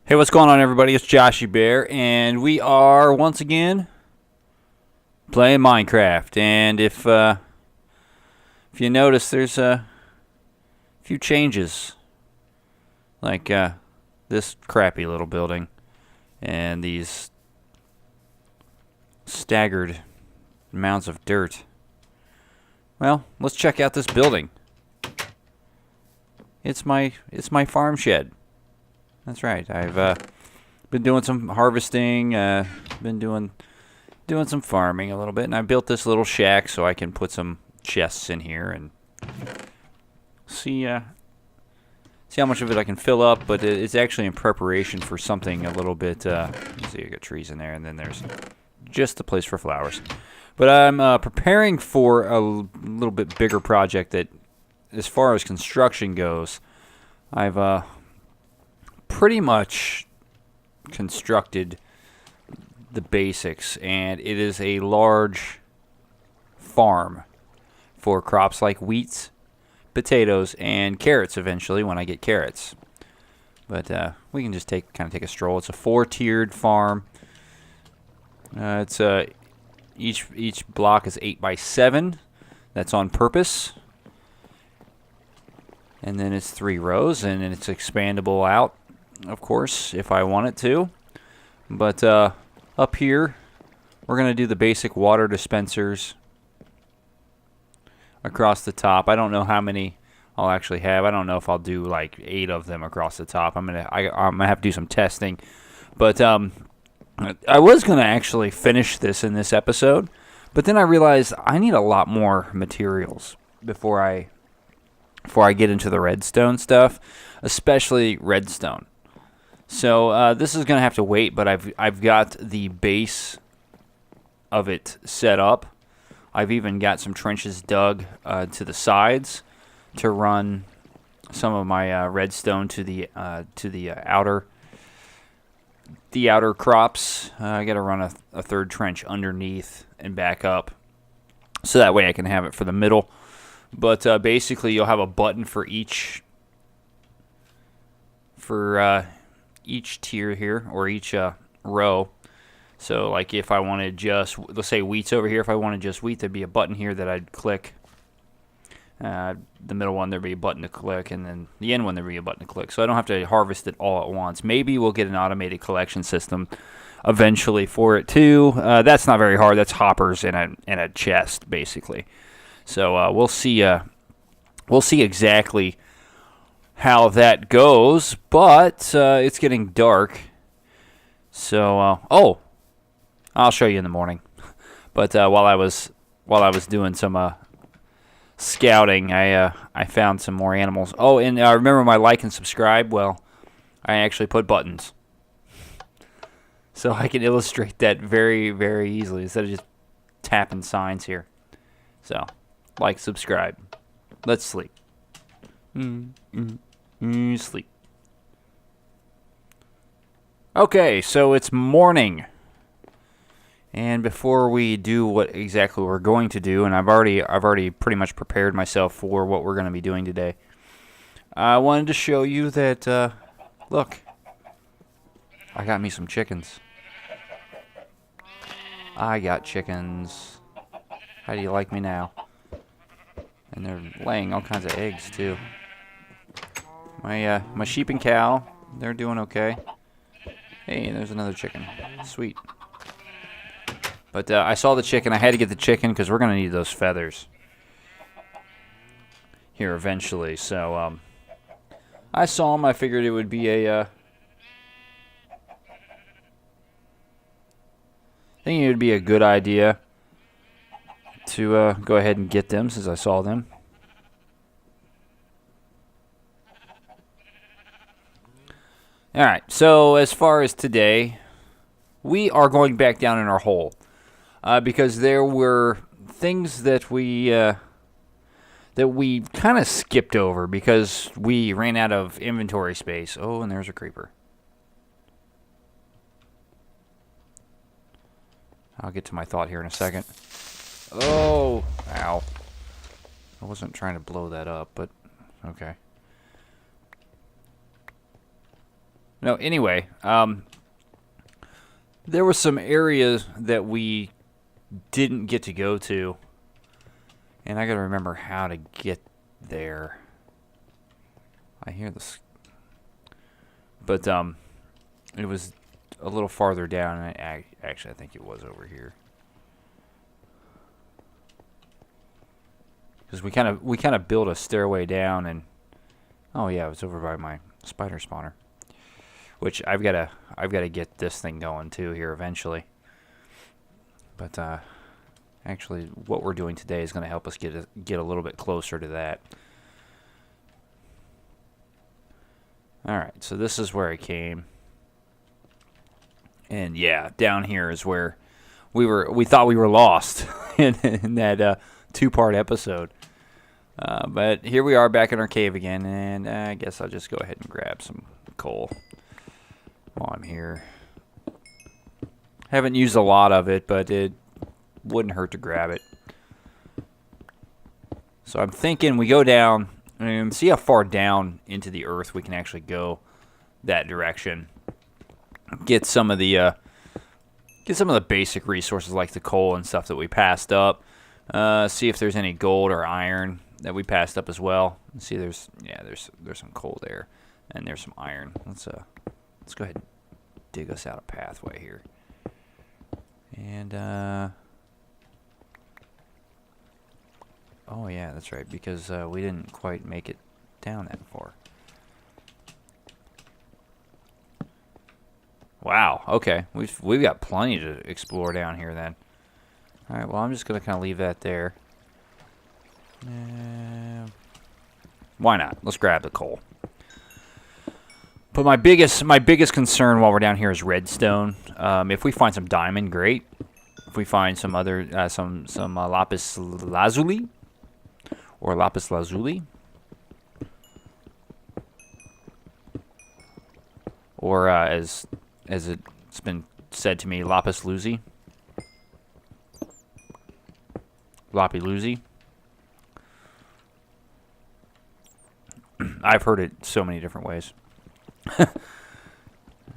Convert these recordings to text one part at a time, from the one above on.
Hey, what's going on, everybody? It's Joshiebear, and we are once again playing Minecraft. And if you notice, there's a few changes, like this crappy little building and these staggered mounds of dirt. Well, let's check out this building. It's my farm shed. That's right. I've been doing some harvesting, been doing some farming a little bit, and I built this little shack so I can put some chests in here and see how much of it I can fill up. But it's actually in preparation for something a little bit. You see, I got trees in there, and then there's just the place for flowers. But I'm preparing for a little bit bigger project that, as far as construction goes, I've pretty much constructed the basics, and it is a large farm for crops like wheat, potatoes, and carrots eventually when I get carrots. But we can just take a stroll. It's a 4-tiered farm. It's each block is 8 by 7. That's on purpose. And then it's 3 rows, and then it's expandable out, of course, if I want it to. But up here, we're going to do the basic water dispensers across the top. I don't know how many I'll actually have. I don't know if I'll do like 8 of them across the top. I'm gonna have to do some testing. But I was going to actually finish this in this episode, but then I realized I need a lot more materials before I get into the redstone stuff, especially redstone. So this is going to have to wait, but I've got the base of it set up. I've even got some trenches dug to the sides to run some of my redstone to the outer crops. I got to run a third trench underneath and back up, so that way I can have it for the middle. But basically, you'll have a button for each tier here, or each row. So like if I wanted just, let's say wheat's over here, if I wanted just wheat, there'd be a button here that I'd click. The middle one, there'd be a button to click, and then the end one, there'd be a button to click. So I don't have to harvest it all at once. Maybe we'll get an automated collection system eventually for it too. That's not very hard. That's hoppers in a chest, basically. So we'll see exactly how that goes, but it's getting dark. So I'll show you in the morning. But while I was doing some scouting, I found some more animals. Oh, and remember my like and subscribe? Well, I actually put buttons, so I can illustrate that very, very easily instead of just tapping signs here. So, like, subscribe. Let's sleep. Sleep. Okay, so it's morning. And before we do what exactly we're going to do, and I've already pretty much prepared myself for what we're going to be doing today, I wanted to show you that, look, I got me some chickens. I got chickens. How do you like me now? And they're laying all kinds of eggs too. My sheep and cow, they're doing okay. Hey, there's another chicken. Sweet. But I saw the chicken. I had to get the chicken because we're going to need those feathers here eventually. So I saw them. I figured it would be I think it would be a good idea to go ahead and get them since I saw them. Alright, so as far as today, we are going back down in our hole. Because there were things that we kind of skipped over because we ran out of inventory space. Oh, and there's a creeper. I'll get to my thought here in a second. Oh, ow. I wasn't trying to blow that up, but okay. No, anyway, there were some areas that we didn't get to go to, and I gotta remember how to get there. I hear this, but it was a little farther down, and actually I think it was over here, because we kind of built a stairway down, and oh yeah, it was over by my spider spawner, which I've got to get this thing going too here eventually. But actually, what we're doing today is going to help us get a little bit closer to that. All right, so this is where I came, and yeah, down here is where we thought we were lost in that 2-part episode. But here we are back in our cave again, and I guess I'll just go ahead and grab some coal while I'm here. Haven't used a lot of it, but it wouldn't hurt to grab it. So I'm thinking we go down and see how far down into the earth we can actually go that direction. Get some of the basic resources like the coal and stuff that we passed up. See if there's any gold or iron that we passed up as well. See, there's some coal there, and there's some iron. Let's go ahead and dig us out a pathway here. And oh yeah, that's right, because we didn't quite make it down that far. Wow. Okay, we've got plenty to explore down here then. All right. Well, I'm just gonna kind of leave that there. Why not? Let's grab the coal. But my biggest concern while we're down here is redstone. If we find some diamond, great. If we find some other some lapis lazuli or lapis lazuli, or as it's been said to me, lapis lazuli, lapi lazuli. I've heard it so many different ways.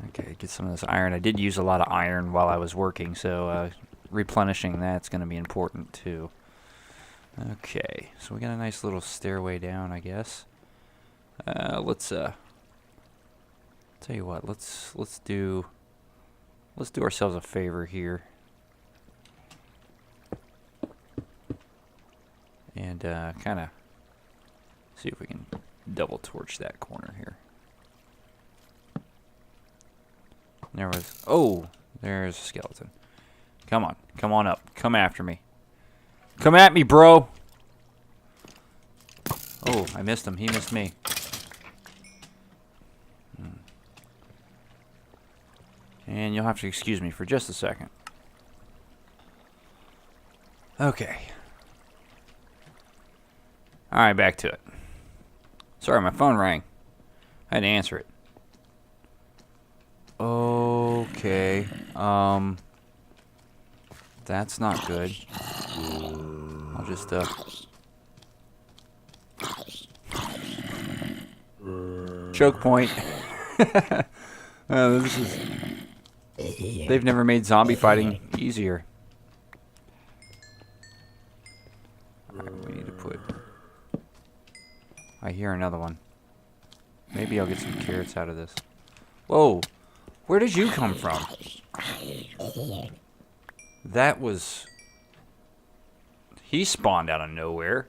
Okay, get some of this iron. I did use a lot of iron while I was working, so replenishing that's going to be important too. Okay, so we got a nice little stairway down, I guess. Let's tell you what. Let's do ourselves a favor here, and kind of see if we can double torch that corner here. There's a skeleton. Come on up. Come after me. Come at me, bro. Oh, I missed him. He missed me. And you'll have to excuse me for just a second. Okay. Alright, back to it. Sorry, my phone rang. I had to answer it. Okay. That's not good. I'll just choke point. They've never made zombie fighting easier. Alright, we need to put... I hear another one. Maybe I'll get some carrots out of this. Whoa! Where did you come from? That was... He spawned out of nowhere.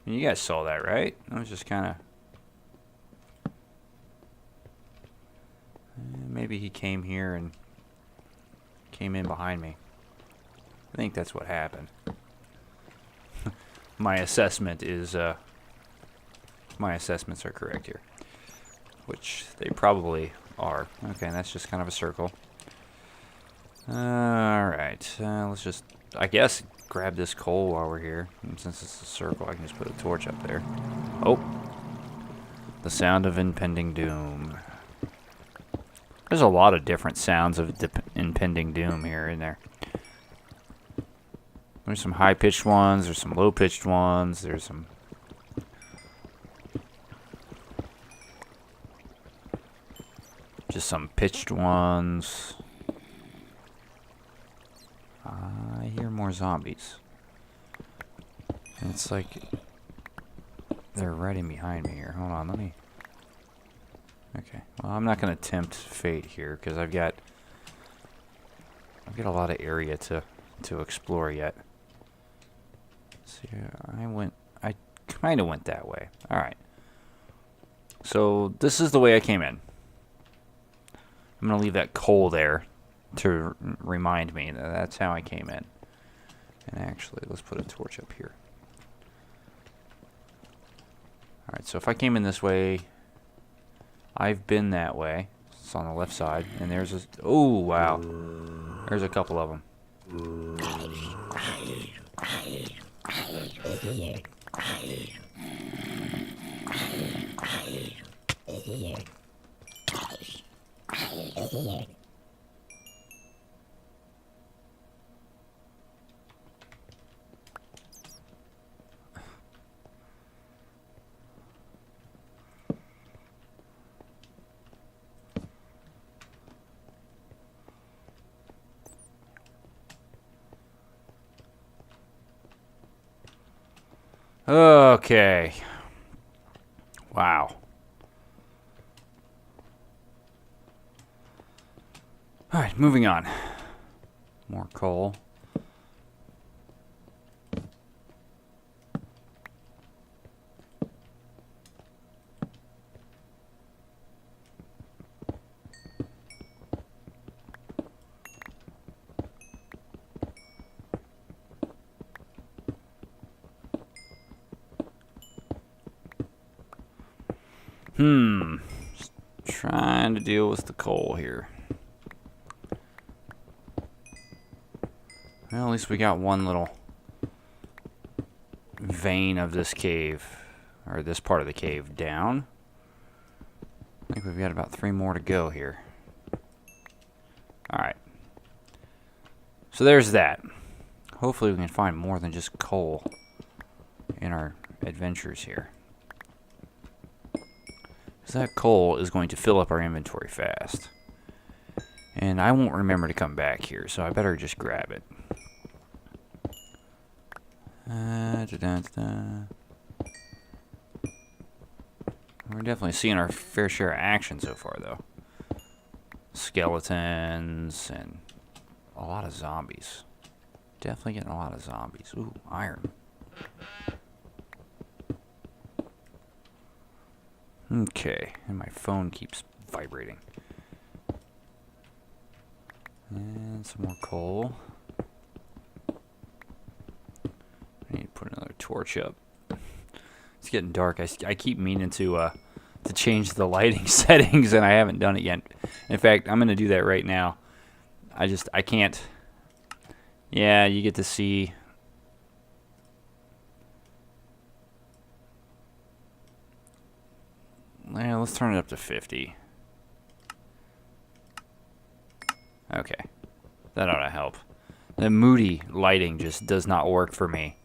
You guys saw that, right? I was just kind of... Maybe he came here and came in behind me. I think that's what happened. My assessment is... my assessments are correct here. Which they probably are. Okay, that's just kind of a circle. Alright, let's just, I guess, grab this coal while we're here. And since it's a circle, I can just put a torch up there. Oh! The sound of impending doom. There's a lot of different sounds of impending doom here in there. There's some high-pitched ones, there's some low-pitched ones, there's some... Just some pitched ones. I hear more zombies. And it's like they're right in behind me here. Hold on, let me... Okay, well, I'm not going to tempt fate here because I've got a lot of area to explore yet. See, I kind of went that way. All right. So this is the way I came in. I'm going to leave that coal there to remind me that that's how I came in. And actually, let's put a torch up here. All right, so if I came in this way, I've been that way. It's on the left side, and there's a... Oh, wow. There's a couple of them. Okay. Wow. Alright, moving on. More coal. Just trying to deal with the coal here. Well, at least we got one little vein of this cave, or this part of the cave, down. I think we've got about 3 more to go here. Alright. So there's that. Hopefully we can find more than just coal in our adventures here. Because that coal is going to fill up our inventory fast. And I won't remember to come back here, so I better just grab it. We're definitely seeing our fair share of action so far, though. Skeletons and a lot of zombies. Definitely getting a lot of zombies. Ooh, iron. Okay, and my phone keeps vibrating. And some more coal. I need to put another torch up. It's getting dark. I keep meaning to change the lighting settings, and I haven't done it yet. In fact, I'm going to do that right now. I can't. Yeah, you get to see. Yeah, let's turn it up to 50. Okay. That ought to help. The moody lighting just does not work for me.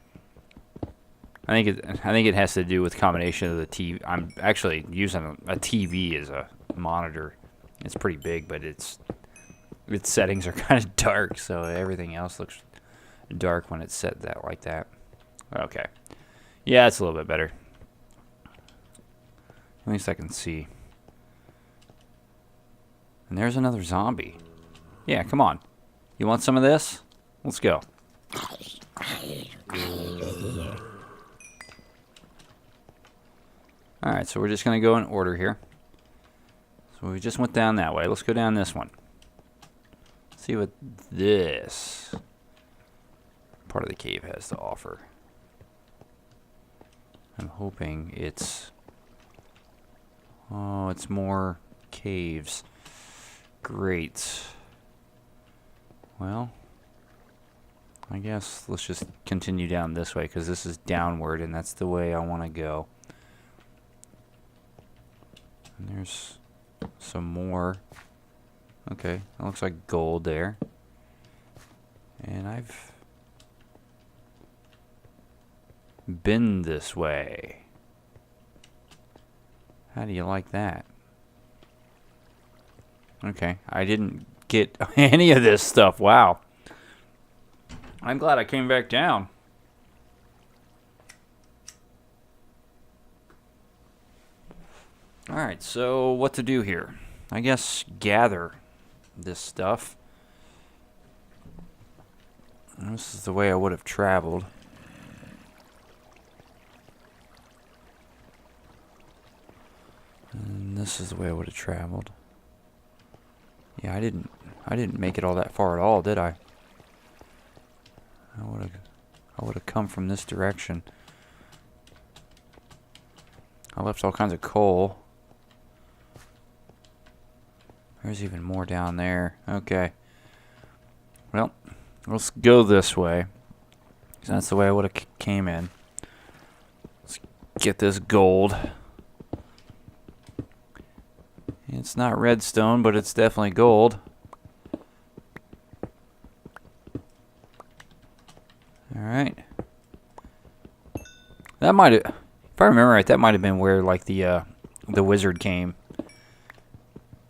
I think it has to do with combination of the TV. I'm actually using a TV as a monitor. It's pretty big, but its settings are kind of dark, so everything else looks dark when it's set like that. Okay. Yeah, it's a little bit better. At least I can see. And there's another zombie. Yeah, come on. You want some of this? Let's go. Alright, so we're just going to go in order here. So we just went down that way. Let's go down this one. See what this part of the cave has to offer. I'm hoping it's... Oh, it's more caves. Great. Well, I guess let's just continue down this way, because this is downward, and that's the way I want to go. And there's some more. Okay, that looks like gold there. And I've been this way. How do you like that? Okay, I didn't get any of this stuff. Wow. I'm glad I came back down. Alright, so what to do here? I guess gather this stuff. This is the way I would have traveled. And this is the way I would have traveled. Yeah, I didn't make it all that far at all, did I? I would have come from this direction. I left all kinds of coal. There's even more down there. Okay. Well, let's go this way. 'Cause that's the way I would have came in. Let's get this gold. It's not redstone, but it's definitely gold. Alright. That might have, if I remember right, that might have been where like the wizard came.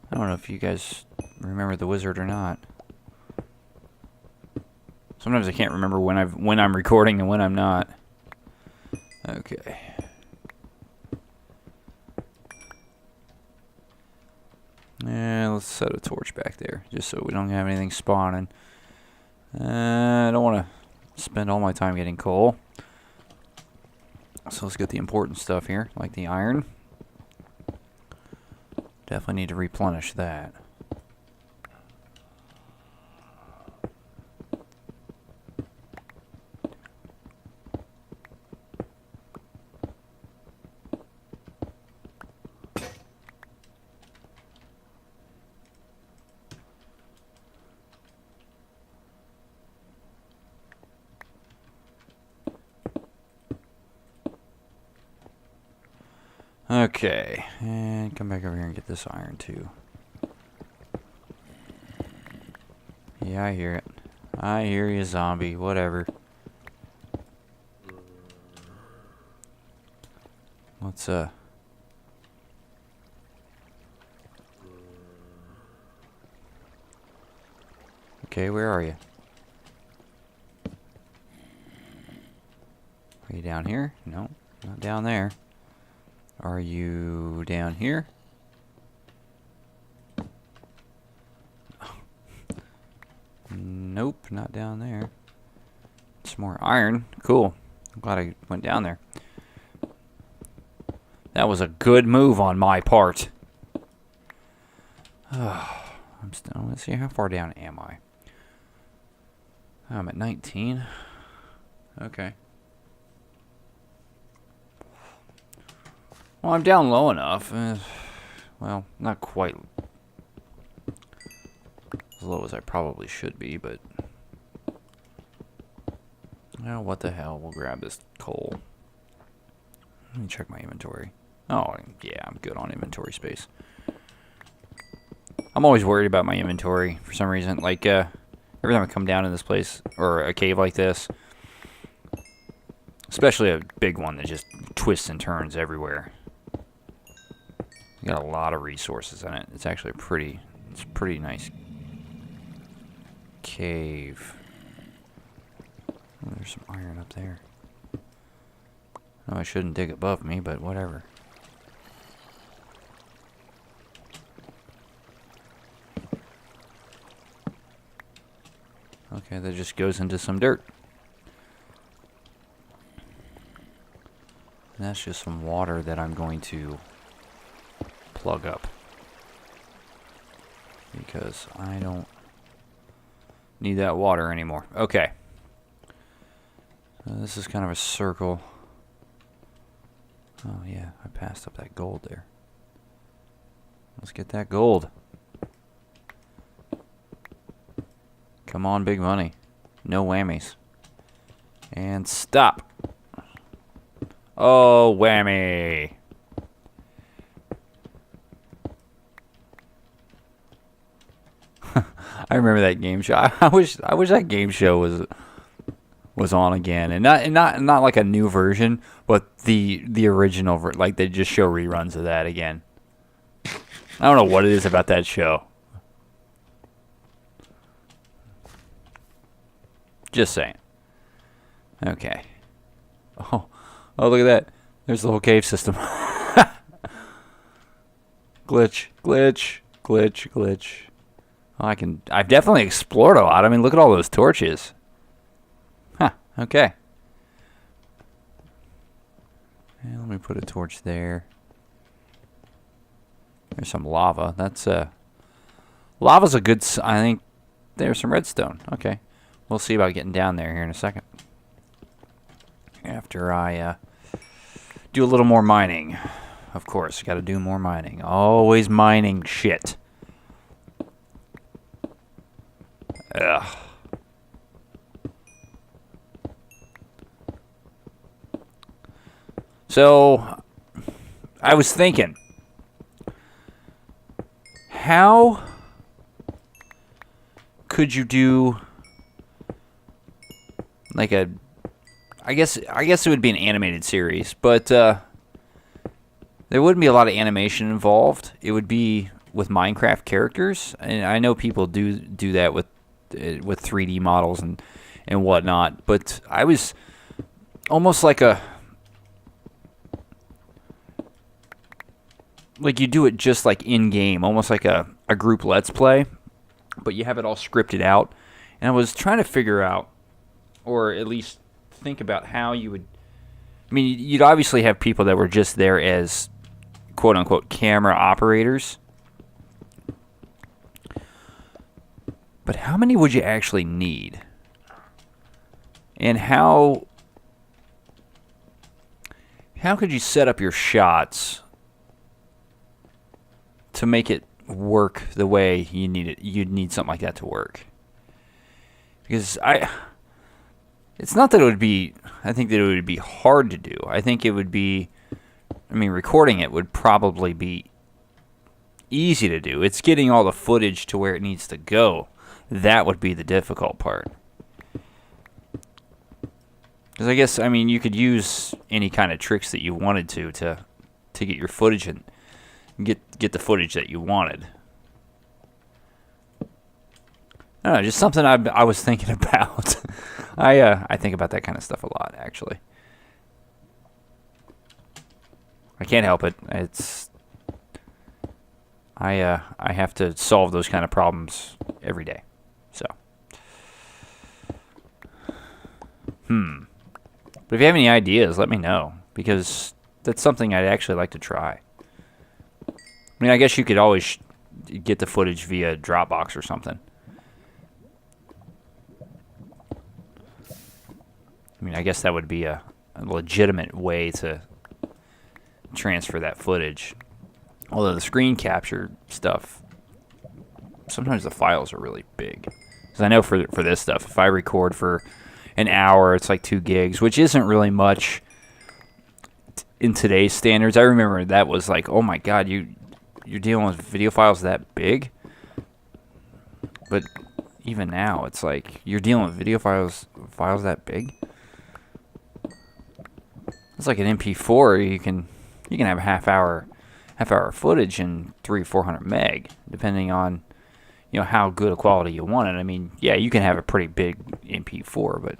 I don't know if you guys remember the wizard or not. Sometimes I can't remember when I'm recording and when I'm not. Okay. Yeah, let's set a torch back there, just so we don't have anything spawning. I don't want to spend all my time getting coal. So let's get the important stuff here, like the iron. Definitely need to replenish that. Okay, and come back over here and get this iron too. Yeah, I hear it. I hear you, zombie. Whatever. Let's, okay, where are you? Are you down here? No, not down there. Are you down here? Nope, not down there. Some more iron. Cool. I'm glad I went down there. That was a good move on my part. I'm still, let's see, how far down am I? I'm at 19. Okay. Well, I'm down low enough. Well, not quite as low as I probably should be, but... Well, what the hell? We'll grab this coal. Let me check my inventory. Oh, yeah, I'm good on inventory space. I'm always worried about my inventory for some reason. Like, every time I come down in this place, or a cave like this, especially a big one that just twists and turns everywhere. Got a lot of resources in it. It's actually it's a pretty nice cave. Oh, there's some iron up there. No, I shouldn't dig above me, but whatever. Okay, that just goes into some dirt. And that's just some water that I'm going to plug up. Because I don't need that water anymore. Okay. This is kind of a circle. Oh yeah, I passed up that gold there. Let's get that gold. Come on, big money. No whammies. And stop. Oh, whammy. I remember that game show. I wish that game show was on again, and not like a new version, but the original like they just show reruns of that again. I don't know what it is about that show. Just saying. Okay. Oh, look at that. There's the whole cave system. Glitch. Oh, I've definitely explored a lot. I mean, look at all those torches. Huh, okay. Yeah, let me put a torch there. There's some lava. Lava's a good, I think there's some redstone. Okay. We'll see about getting down there here in a second. After I do a little more mining. Of course, got to do more mining. Always mining shit. Ugh. So, I was thinking, how could you do like a, I guess it would be an animated series, but there wouldn't be a lot of animation involved. It would be with Minecraft characters, and I know people do that with 3D models and whatnot. But I was almost like you do it just like in game, almost like a group let's play, but you have it all scripted out. And I was trying to figure out, or at least think about how you would. I mean, you'd obviously have people that were just there as quote unquote camera operators. But how many would you actually need? And how could you set up your shots to make it work the way you need it? You'd need something like that to work. Because it's not that it would be, I think that it would be hard to do. I think it would be, I mean, recording it would probably be easy to do. It's getting all the footage to where it needs to go. That would be the difficult part. Because I guess, I mean, you could use any kind of tricks that you wanted to get your footage and get the footage that you wanted. I don't know, just something I was thinking about. I think about that kind of stuff a lot, actually. I can't help it. It's I have to solve those kind of problems every day. So, But if you have any ideas, let me know, because that's something I'd actually like to try. I mean, I guess you could always get the footage via Dropbox or something. I mean, I guess that would be a legitimate way to transfer that footage. Although the screen capture stuff, sometimes the files are really big. Because I know for this stuff, if I record for an hour, it's like 2 gigs, which isn't really much in today's standards. I remember that was like, oh my god, you're dealing with video files that big? But even now, it's like, you're dealing with video files that big? It's like an MP4. You can have a half hour footage in 300-400 meg, depending on how good a quality you want it. I mean, yeah, you can have a pretty big MP4, but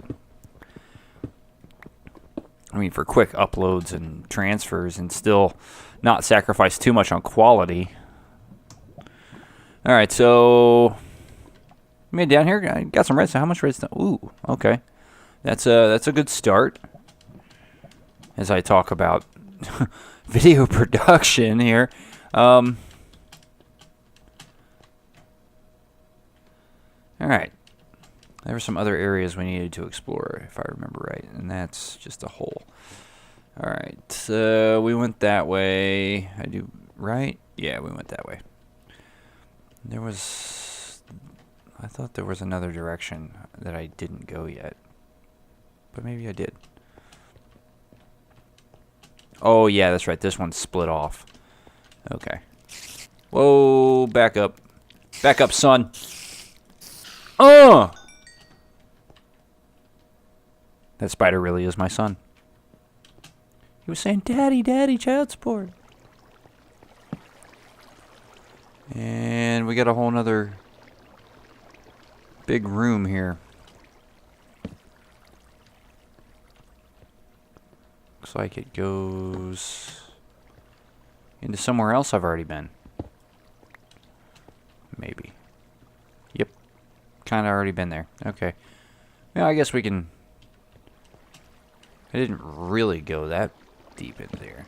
I mean, for quick uploads and transfers and still not sacrifice too much on quality. All right, so made down here. I got some redstone. How much redstone? Ooh, okay, that's a good start. As I talk about video production here. All right. There were some other areas we needed to explore, if I remember right, and that's just a hole. All right. We went that way. I do right? Yeah, we went that way. I thought there was another direction that I didn't go yet, but maybe I did. Oh, yeah, that's right. This one's split off. Okay. Whoa, back up. Back up, son. Oh! That spider really is my son. He was saying, Daddy, Daddy, child support. And we got a whole nother big room here. like it goes into somewhere else I've already been. Maybe. Yep. Kind of already been there. Okay. Yeah, I guess we can... I didn't really go that deep in there.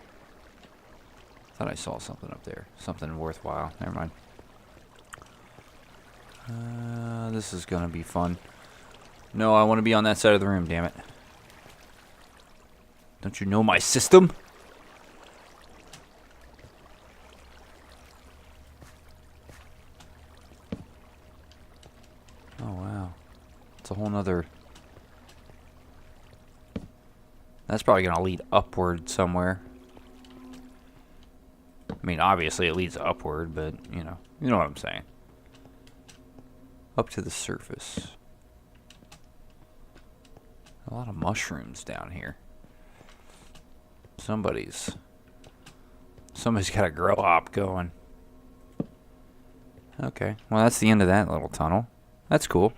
Thought I saw something up there. Something worthwhile. Never mind. This is gonna be fun. No, I want to be on that side of the room, damn it. Don't you know my system? Oh, wow. It's a whole nother... That's probably going to lead upward somewhere. I mean, obviously it leads upward, but, you know what I'm saying. Up to the surface. A lot of mushrooms down here. Somebody's got a grow op going. Okay, well that's the end of that little tunnel. That's cool.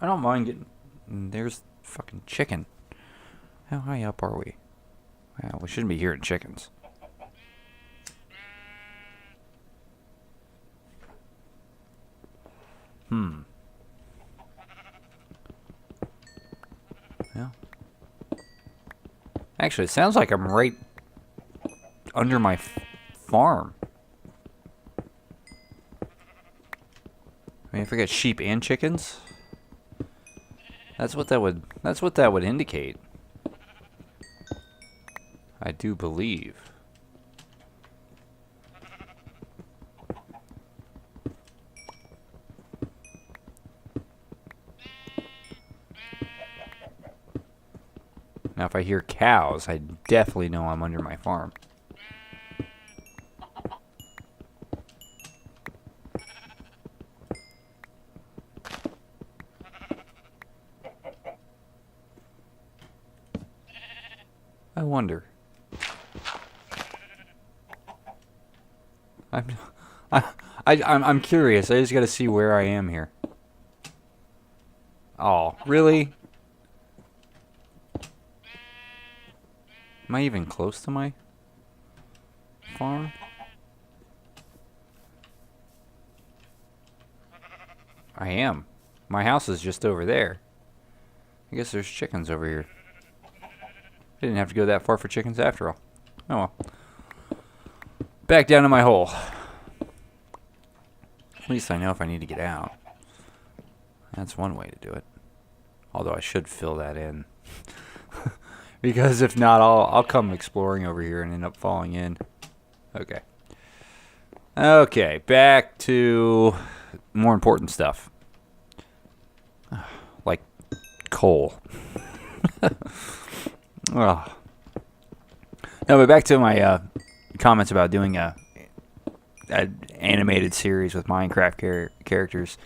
I don't mind getting... There's fucking chicken. How high up are we? Well, we shouldn't be hearing chickens. Yeah. Actually, it sounds like I'm right under my farm. I mean, if we got sheep and chickens, that's what that would indicate. I do believe. Now, if I hear cows, I definitely know I'm under my farm. I wonder. I'm curious. I just got to see where I am here. Oh, really? Am I even close to my farm? I am. My house is just over there. I guess there's chickens over here. I didn't have to go that far for chickens after all. Oh well. Back down to my hole. At least I know if I need to get out. That's one way to do it. Although I should fill that in. Because if not, I'll come exploring over here and end up falling in. Okay. Okay, back to more important stuff. Like coal. Oh. No, but back to my comments about doing a animated series with Minecraft characters.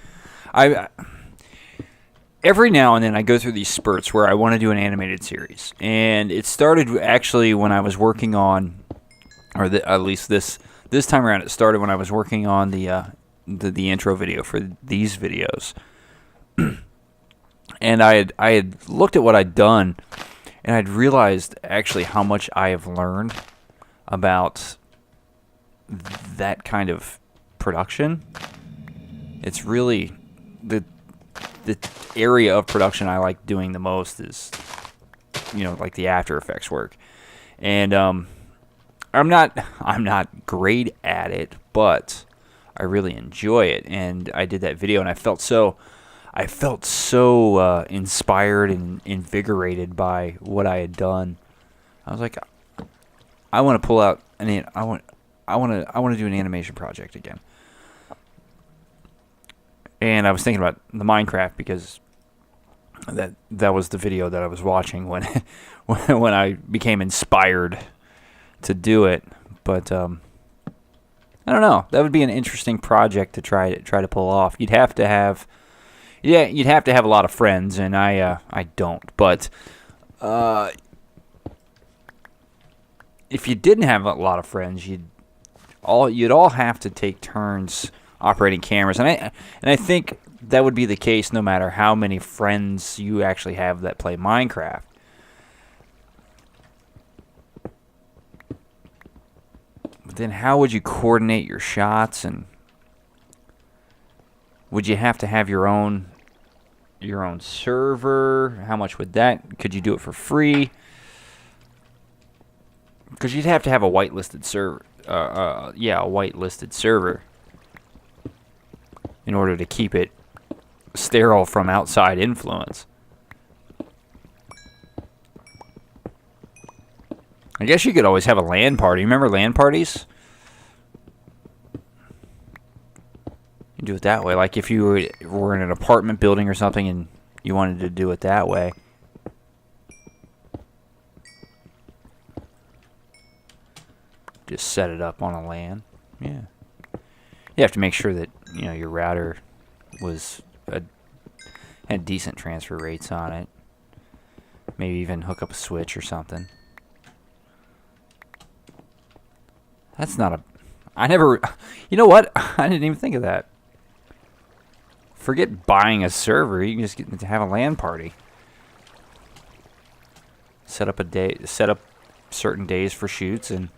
Every now and then I go through these spurts where I want to do an animated series, and it started actually when I was working on, or at least this time around, it started when I was working on the intro video for these videos, and I had looked at what I'd done, and I'd realized actually how much I have learned about that kind of production. It's really the area of production I like doing the most is, like the After Effects work. And I'm not great at it, but I really enjoy it. And I did that video, and I felt so inspired and invigorated by what I had done. I was like, I want to pull out I want to do an animation project again. And I was thinking about the Minecraft because that was the video that I was watching when when I became inspired to do it. But I don't know. That would be an interesting project to try to pull off. You'd have to have a lot of friends, and I don't. But if you didn't have a lot of friends, you'd all have to take turns operating cameras, and I think that would be the case no matter how many friends you actually have that play Minecraft. then how would you coordinate your shots, and would you have to have your own server? How much would that? Could you do it for free? Because you'd have to have a whitelisted server. A whitelisted server in order to keep it sterile from outside influence. I guess you could always have a LAN party. Remember LAN parties? You do it that way. Like if you were in an apartment building or something and you wanted to do it that way. Just set it up on a LAN. Yeah. You have to make sure that, you know, your router had decent transfer rates on it. Maybe even hook up a switch or something. That's not a... You know what? I didn't even think of that. Forget buying a server. You can just get to have a LAN party. Set up certain days for shoots and...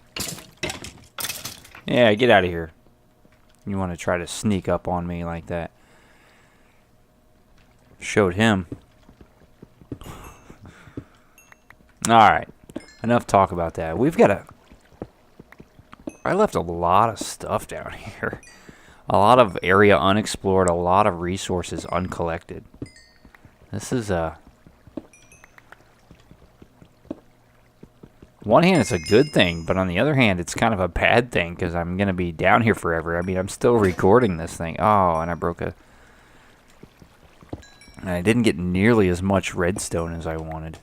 Yeah, get out of here. You want to try to sneak up on me like that. Showed him. Alright. Enough talk about that. I left a lot of stuff down here. A lot of area unexplored, a lot of resources uncollected. This is one hand, it's a good thing, but on the other hand, it's kind of a bad thing because I'm going to be down here forever. I mean, I'm still recording this thing. Oh, and I didn't get nearly as much redstone as I wanted.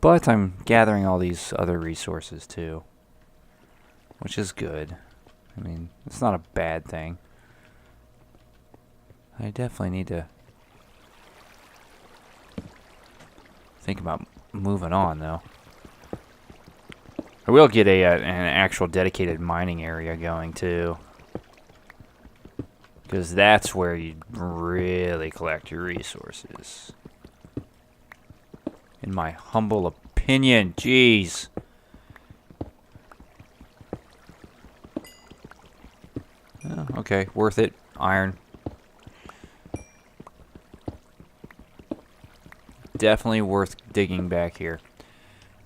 But I'm gathering all these other resources too, which is good. I mean, it's not a bad thing. I definitely need to think about moving on, though. I will get an actual dedicated mining area going, too. Because that's where you really collect your resources. In my humble opinion. Jeez. Oh, okay, worth it. Iron. Definitely worth digging back here.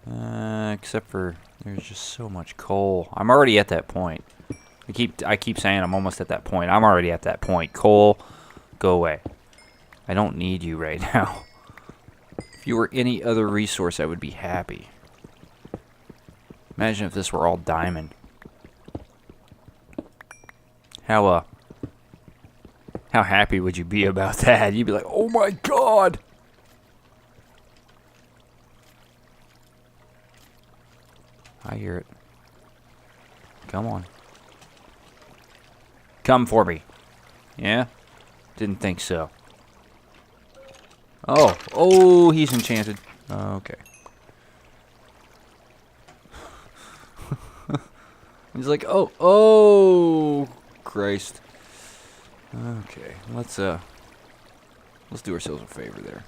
Except for there's just so much coal. I'm already at that point. I keep saying I'm almost at that point. I'm already at that point. Coal, go away. I don't need you right now. If you were any other resource, I would be happy. Imagine if this were all diamond. How happy would you be about that? You'd be like, oh my god! I hear it. Come on. Come for me. Yeah? Didn't think so. Oh, he's enchanted. Okay. He's like, oh, Christ. Okay, let's do ourselves a favor there.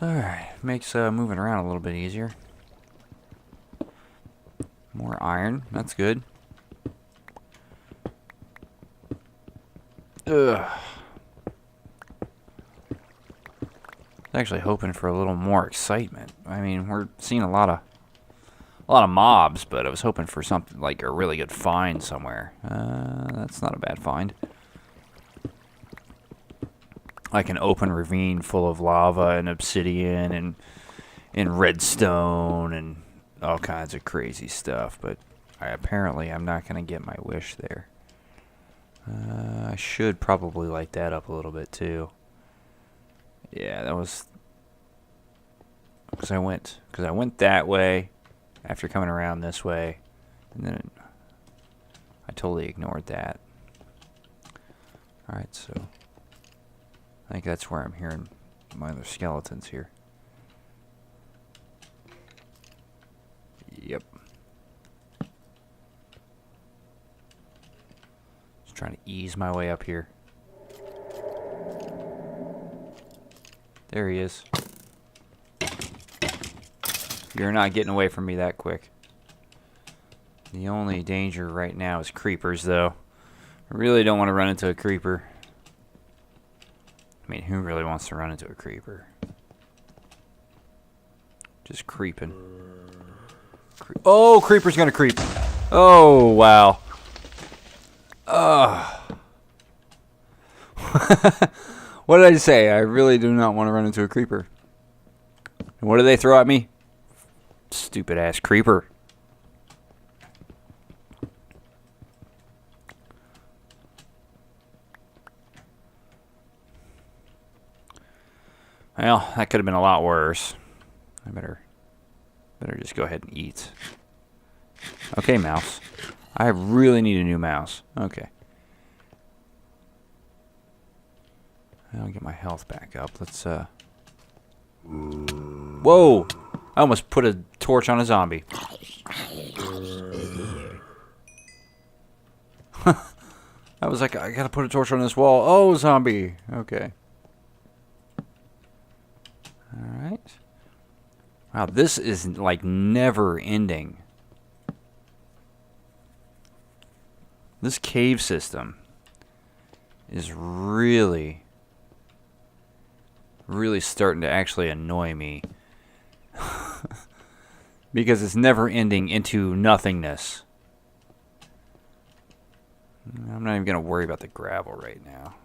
Alright, makes moving around a little bit easier. More iron, that's good. Ugh. Actually hoping for a little more excitement. I mean, we're seeing a lot of mobs, but I was hoping for something like a really good find somewhere. That's not a bad find. Like an open ravine full of lava and obsidian and redstone and all kinds of crazy stuff, but apparently I'm not going to get my wish there. I should probably light that up a little bit too. Yeah, that was because I went that way after coming around this way, and then I totally ignored that. All right, so I think that's where I'm hearing my other skeletons here. Yep. Just trying to ease my way up here. There he is. You're not getting away from me that quick. The only danger right now is creepers, though. I really don't want to run into a creeper. I mean, who really wants to run into a creeper? Just creeping. Oh, creeper's gonna creep. Oh, wow. What did I say? I really do not want to run into a creeper. And what do they throw at me? Stupid ass creeper. Well, that could have been a lot worse. I better just go ahead and eat. Okay, mouse. I really need a new mouse. Okay. I'll get my health back up. Let's, Whoa! I almost put a torch on a zombie. I was like, I gotta put a torch on this wall. Oh, zombie! Okay. Alright. Wow, this is, like, never ending. This cave system is really starting to actually annoy me. Because it's never ending into nothingness. I'm not even going to worry about the gravel right now.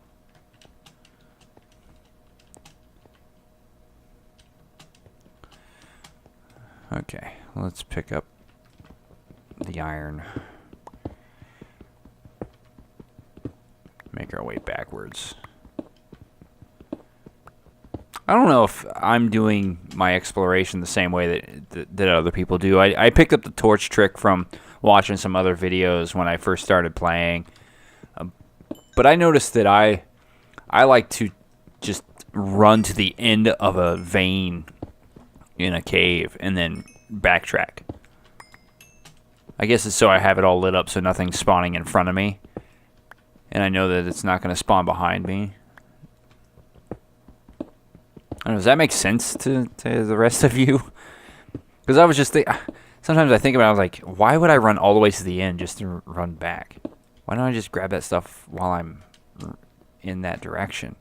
Okay, let's pick up the iron. Make our way backwards. I don't know if I'm doing my exploration the same way that other people do. I picked up the torch trick from watching some other videos when I first started playing. But I noticed that I like to just run to the end of a vein in a cave and then backtrack. I guess it's so I have it all lit up so nothing's spawning in front of me. And I know that it's not going to spawn behind me. I don't know, does that make sense to the rest of you? Because I was just sometimes I think about it, I was like, why would I run all the way to the end just to run back? Why don't I just grab that stuff while I'm in that direction?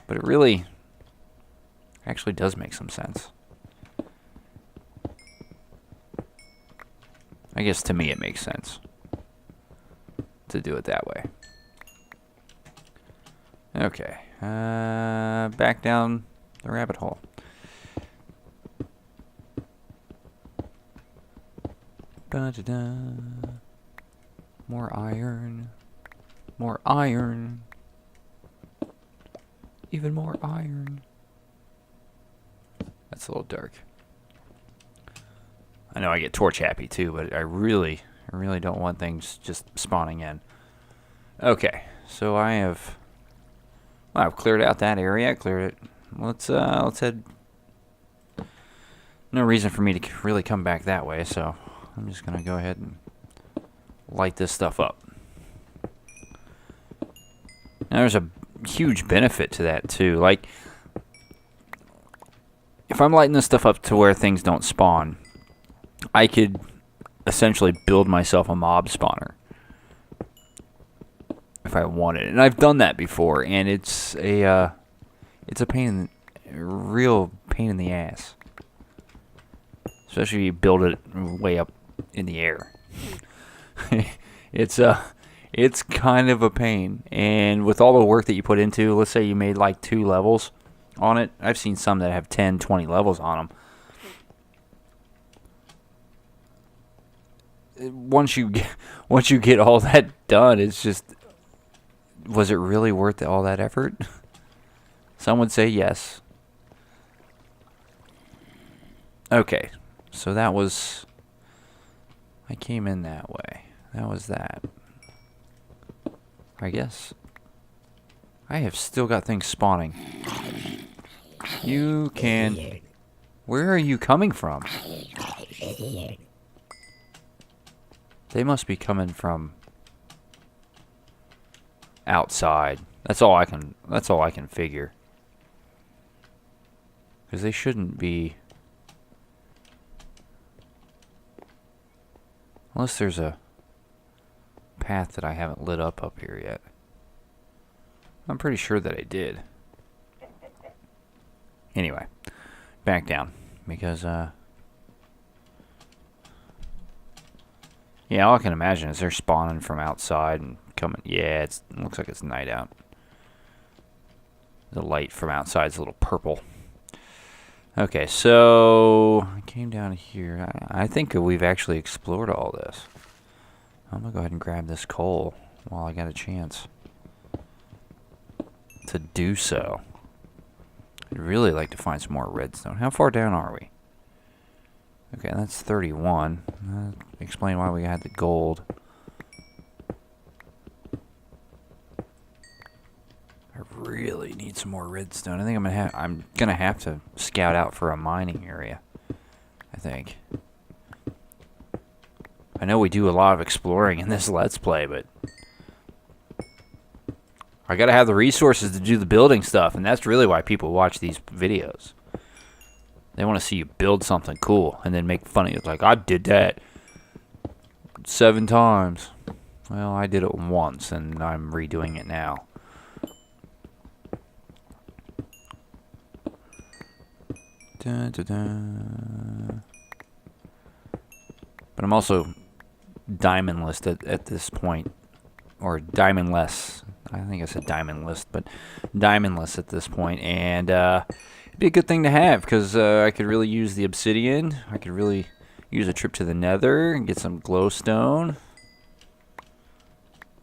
But it really actually does make some sense. I guess to me it makes sense to do it that way. Okay, back down the rabbit hole. Dun-dun-dun. More iron. More iron. Even more iron. That's a little dark. I know I get torch happy too, but I really don't want things just spawning in. Okay, so I've cleared out that area. I cleared it. Let's head. No reason for me to really come back that way, so I'm just gonna go ahead and light this stuff up. Now there's a huge benefit to that too. Like, if I'm lighting this stuff up to where things don't spawn, I could essentially build myself a mob spawner if I wanted, and I've done that before, and it's a real pain in the ass, especially if you build it way up in the air. It's kind of a pain, and with all the work that you put into, let's say you made like 2 levels on it. I've seen some that have 10, 20 levels on them. Once you get all that done, it's just, was it really worth all that effort? Some would say yes. Okay, so that was, I came in that way. That was that. I guess I have still got things spawning. You can... Where are you coming from? They must be coming from outside. That's all I can figure. Because they shouldn't be Unless there's a path that I haven't lit up here yet. I'm pretty sure that I did. Anyway, back down. Because, yeah, all I can imagine is they're spawning from outside and coming. Yeah, it looks like it's night out. The light from outside is a little purple. Okay, so I came down here. I think we've actually explored all this. I'm going to go ahead and grab this coal while I got a chance to do so. I'd really like to find some more redstone. How far down are we? Okay, that's 31. Explain why we had the gold. I really need some more redstone. I think I'm gonna have to scout out for a mining area. I think. I know we do a lot of exploring in this Let's Play, but I gotta have the resources to do the building stuff, and that's really why people watch these videos. They want to see you build something cool and then make fun of you. Like, I did that 7 times. Well, I did it once, and I'm redoing it now. Dun, dun, dun. But I'm also diamondless at this point. Or diamondless. I think I said diamondless, but diamondless at this point. And, it'd be a good thing to have, because I could really use the obsidian. I could really use a trip to the nether and get some glowstone.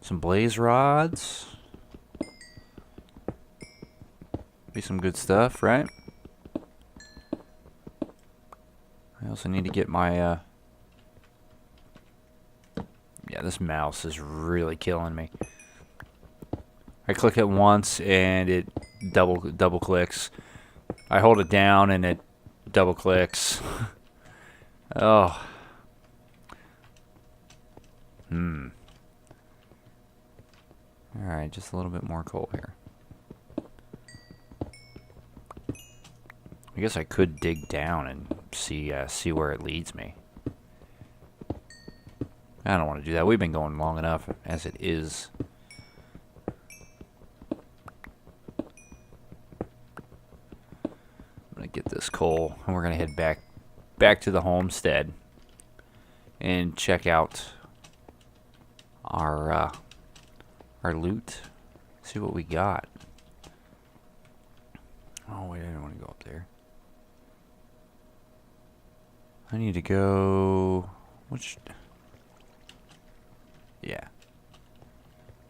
Some blaze rods. Be some good stuff, right? I also need to get my, yeah, this mouse is really killing me. I click it once and it double clicks. I hold it down and it double clicks. Oh. Alright, just a little bit more coal here. I guess I could dig down and see where it leads me. I don't want to do that. We've been going long enough as it is. Get this coal, and we're gonna head back to the homestead and check out our loot. See what we got. Oh wait, I don't want to go up there. I need to go. Which? Yeah.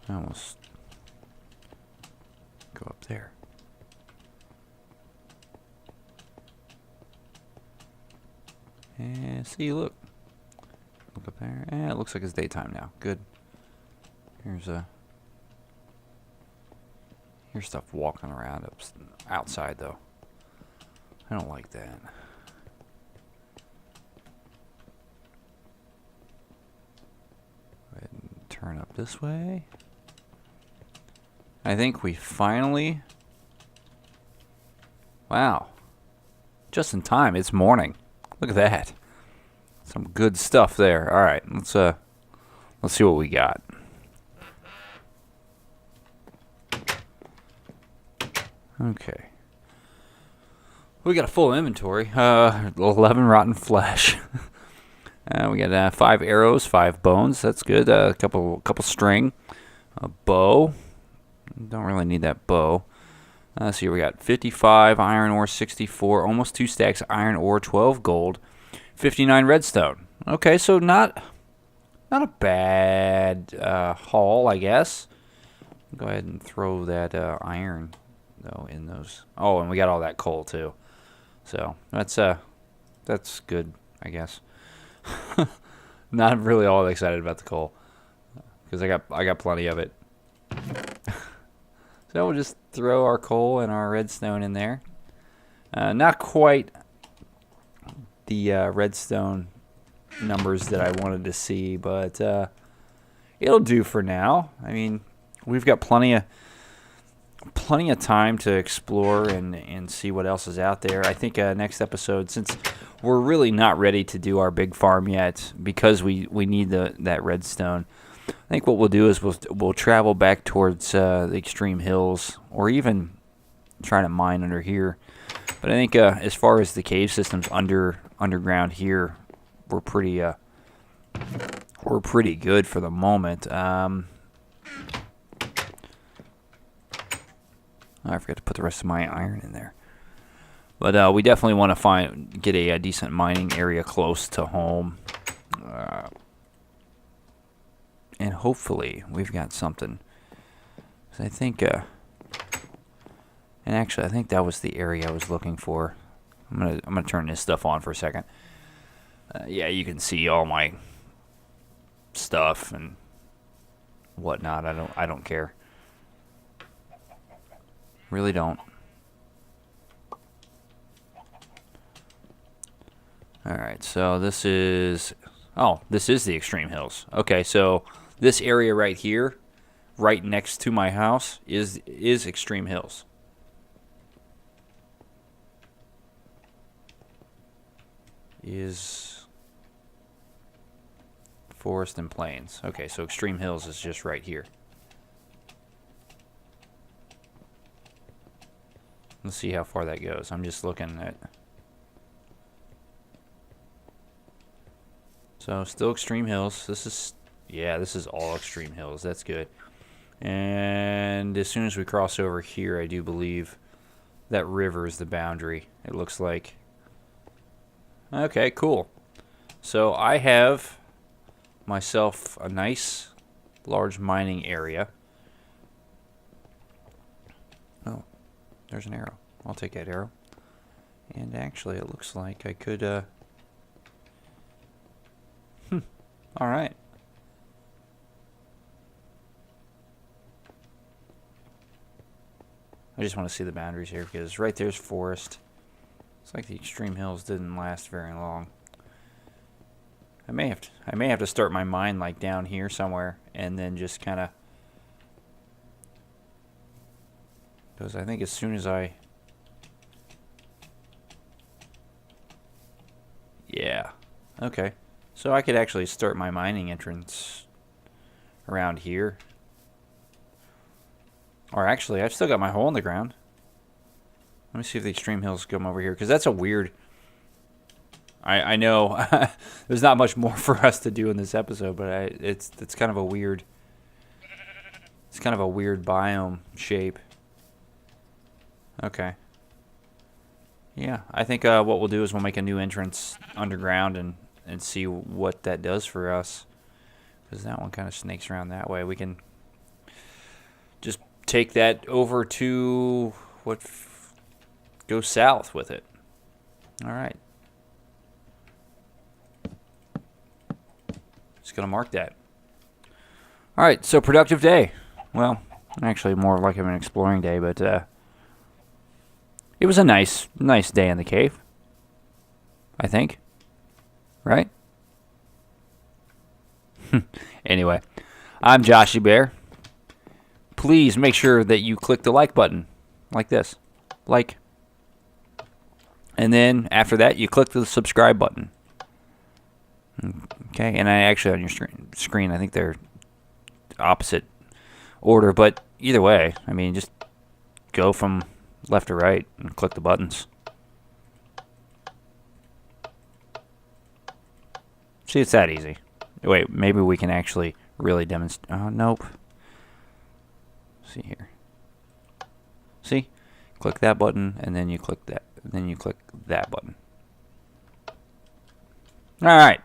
I almost go up there. And see, look up there. It looks like it's daytime now. Good. Here's stuff walking around outside though. I don't like that. Go ahead and turn up this way. I think we finally. Wow. Just in time. It's morning. Look at that. Some good stuff there. All right, let's see what we got. Okay. We got a full inventory. 11 rotten flesh. We got 5 arrows, 5 bones. That's good. A couple string, a bow. Don't really need that bow. Let's see, we got 55 iron ore, 64, almost 2 stacks iron ore, 12 gold, 59 redstone. Okay, so not a bad haul, I guess. Go ahead and throw that iron though in those. Oh, and we got all that coal too. So that's good, I guess. Not really all that excited about the coal because I got plenty of it. So we'll just throw our coal and our redstone in there. Not quite the redstone numbers that I wanted to see, but it'll do for now. I mean, we've got plenty of time to explore and see what else is out there. I think next episode, since we're really not ready to do our big farm yet because we need that redstone. I think what we'll do is we'll travel back towards the extreme hills, or even try to mine under here. But I think as far as the cave systems underground here, we're pretty good for the moment. Oh, I forgot to put the rest of my iron in there. But we definitely want to get a decent mining area close to home. And hopefully we've got something. So I think, and actually I think that was the area I was looking for. I'm gonna turn this stuff on for a second. Yeah, you can see all my stuff and whatnot. I don't care. Really don't. Alright, so this is the extreme hills. Okay, so this area right here, right next to my house, is extreme hills. Is forest and plains. Okay, so extreme hills is just right here. Let's see how far that goes. I'm just looking at... So, still extreme hills. This is all extreme hills. That's good. And as soon as we cross over here, I do believe that river is the boundary, it looks like. Okay, cool. So, I have myself a nice, large mining area. Oh, there's an arrow. I'll take that arrow. And actually, it looks like I could, Alright. I just want to see the boundaries here because right there's forest. It's like the extreme hills didn't last very long. I may have to start my mine like down here somewhere and then just kind of, because I think as soon as yeah, okay. So I could actually start my mining entrance around here. Or actually, I've still got my hole in the ground. Let me see if the extreme hills come over here, because that's a weird... I know there's not much more for us to do in this episode, but it's kind of a weird... It's kind of a weird biome shape. Okay. Yeah, I think what we'll do is we'll make a new entrance underground and see what that does for us, because that one kind of snakes around that way. We can just take that over to go south with it. All right, just gonna mark that. All right, so productive day. Well, actually more like an exploring day, but it was a nice day in the cave, I think. Right? Anyway, I'm Joshiebear. Please make sure that you click the like button, like this. Like. And then after that, you click the subscribe button. Okay, and I actually on your screen, I think they're opposite order, but either way, I mean, just go from left to right and click the buttons. See, it's that easy. Wait, maybe we can actually really demonstrate. Oh, nope. See here. See? Click that button, and then you click that. And then you click that button. Alright.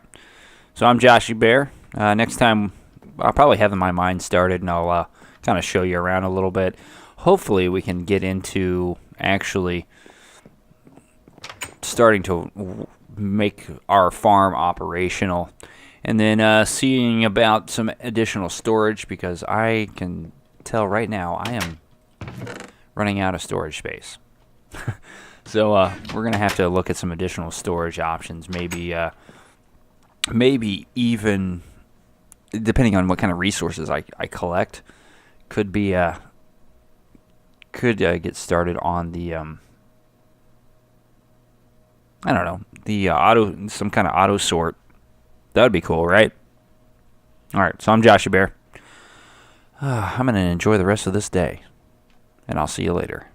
So I'm Joshiebear. Next time, I'll probably have my mind started, and I'll kind of show you around a little bit. Hopefully, we can get into actually starting to make our farm operational, and then seeing about some additional storage, because I can tell right now I am running out of storage space. So we're gonna have to look at some additional storage options, maybe even depending on what kind of resources I collect, could be get started on the I don't know, some kind of auto sort. That would be cool, right? All right, so I'm Joshiebear. I'm going to enjoy the rest of this day, and I'll see you later.